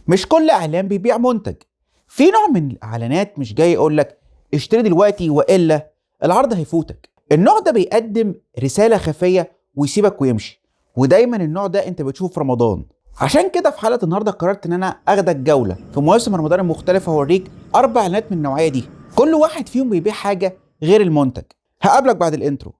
مش كل اعلان بيبيع منتج. في نوع من الاعلانات مش جاي يقول لك اشتري دلوقتي والا العرض هيفوتك. النوع ده بيقدم رسالة خفية ويسيبك ويمشي، ودايما النوع ده انت بتشوفه في رمضان. عشان كده في حلقة النهارده قررت ان انا اخدك جولة في مواسم رمضان المختلفة واوريك 4 اعلانات من النوعية دي، كل واحد فيهم بيبيع حاجة غير المنتج. هقابلك بعد الانترو.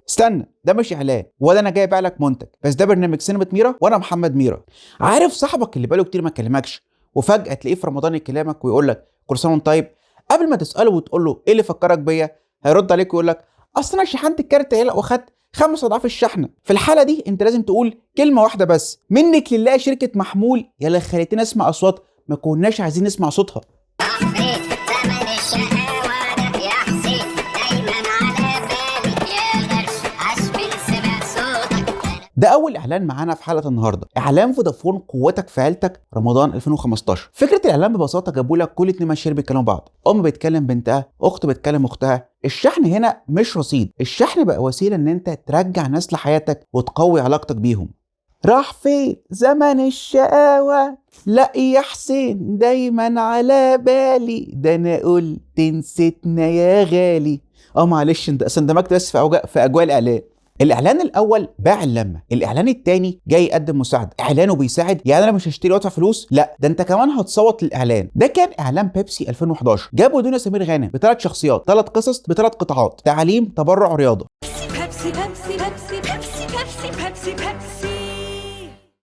استنى، ده مش اعلان ولا انا جاي ابيع لك منتج، بس ده برنامج سينما ميرا وانا محمد ميرا. عارف صاحبك اللي بقاله كتير ما كلمكش وفجأة تلاقيه في رمضان يكلمك ويقول لك كل سنه وانت طيب؟ قبل ما تساله وتقول له ايه اللي فكرك بيا، هيرد عليك ويقول لك اصل انا شحنت الكارت هنا واخدت 5 اضعاف الشحنه. في الحاله دي انت لازم تقول كلمه واحده بس: منك لله شركه محمول يلا خليتنا نسمع اصوات ما كناش عايزين نسمع صوتها. ده اول اعلان معانا في حلقه النهارده، اعلان فودافون قوتك في عيلتك رمضان 2015. فكره الاعلان ببساطه جابوا لك كل 2 مشاهير بيتكلموا بعض، ام بتكلم بنتها، اخت بتكلم اختها. الشحن هنا مش رصيد، الشحن بقى وسيله ان انت ترجع ناس لحياتك وتقوي علاقتك بيهم. راح فين زمن الشقاوة؟ لا يا حسين دايما على بالي، ده انا قلت نسيتنا يا غالي. معلش انت اندمجت بس في اجواء الاعلان. الاعلان الاول باع اللمه، الاعلان الثاني جاي يقدم مساعده. اعلانه بيساعد، يعني انا مش هشتري وادفع فلوس، لا ده انت كمان هتصوت للاعلان. ده كان اعلان بيبسي 2011، جابوا دنيا سمير غانم ب3 شخصيات، 3 قصص ب3 قطاعات: تعليم، تبرع، رياضه. بيبسي بيبسي بيبسي بيبسي بيبسي بيبسي بيبسي.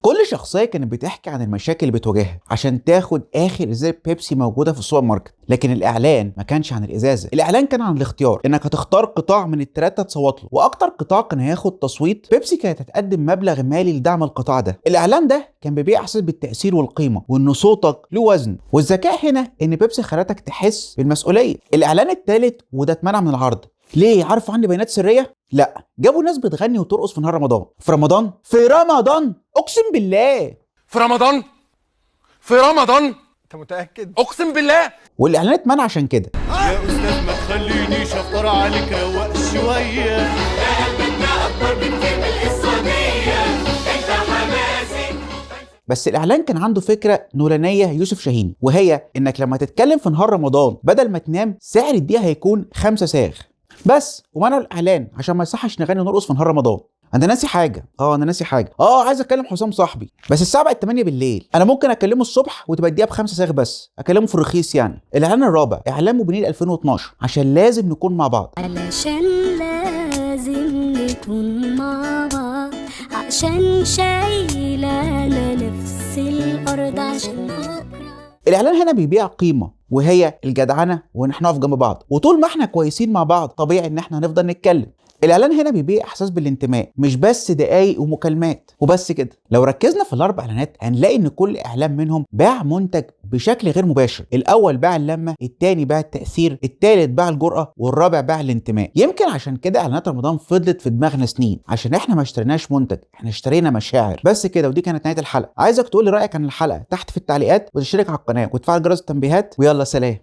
كل شخصيه كانت بتحكي عن المشاكل اللي بتواجهها عشان تاخد اخر ازازه بيبسي موجوده في السوبر ماركت. لكن الاعلان ما كانش عن الازازه، الاعلان كان عن الاختيار، انك هتختار قطاع من ال3 تصوت له، واكتر قطاع كان هياخد تصويت بيبسي كانت هتقدم مبلغ مالي لدعم القطاع ده. الاعلان ده كان بيبيع احساس بالتاثير والقيمه، وان صوتك له وزن. والذكاء هنا ان بيبسي خلتك تحس بالمسؤوليه. الاعلان الثالث وده اتمنع من العرض ليه؟ عارف عني بيانات سريه؟ لا، جابوا ناس بتغني وترقص في نهار رمضان. في رمضان؟ في رمضان اقسم بالله، في رمضان؟ في رمضان؟ انت متأكد؟ اقسم بالله. والاعلان اتمنع عشان كده. يا استاذ ما تخلينيش افطر عليك، روق شويه. بس الاعلان كان عنده فكره نورانيه يوسف شاهين، وهي انك لما تتكلم في نهار رمضان بدل ما تنام سعر الدقيقه هيكون 5 صاغ بس. ومنعوا الاعلان عشان ما يصحش نغني ونرقص في نهار رمضان. انا ناسي حاجه، عايز اكلم حسام صاحبي، بس الساعه بقت 8 بالليل. انا ممكن اكلمه الصبح وتبقى الدقيقه ب5 صاغ بس، اكلمه في الرخيص يعني. الاعلان الرابع اعلان موبينيل 2012، عشان لازم نكون مع بعض. علشان لازم نكون مع بعض، عشان شايلانا نفس الارض، عشان بكره. الاعلان هنا بيبيع قيمه، وهي الجدعنه وان احنا نقف جنب بعض، وطول ما احنا كويسين مع بعض طبيعي ان احنا هنفضل نتكلم. الاعلان هنا بيبيع احساس بالانتماء، مش بس دقايق ومكالمات وبس كده. لو ركزنا في ال4 اعلانات هنلاقي ان كل اعلان منهم باع منتج بشكل غير مباشر. الاول باع اللمه، الثاني باع التاثير، الثالث باع الجرأه، والرابع باع الانتماء. يمكن عشان كده اعلانات رمضان فضلت في دماغنا سنين، عشان احنا ما اشتريناش منتج، احنا اشترينا مشاعر. بس كده، ودي كانت نهايه الحلقه. عايزك تقول لي رايك عن الحلقه تحت في التعليقات، وتشترك على القناه وتفعل جرس التنبيهات، ويلا سلام.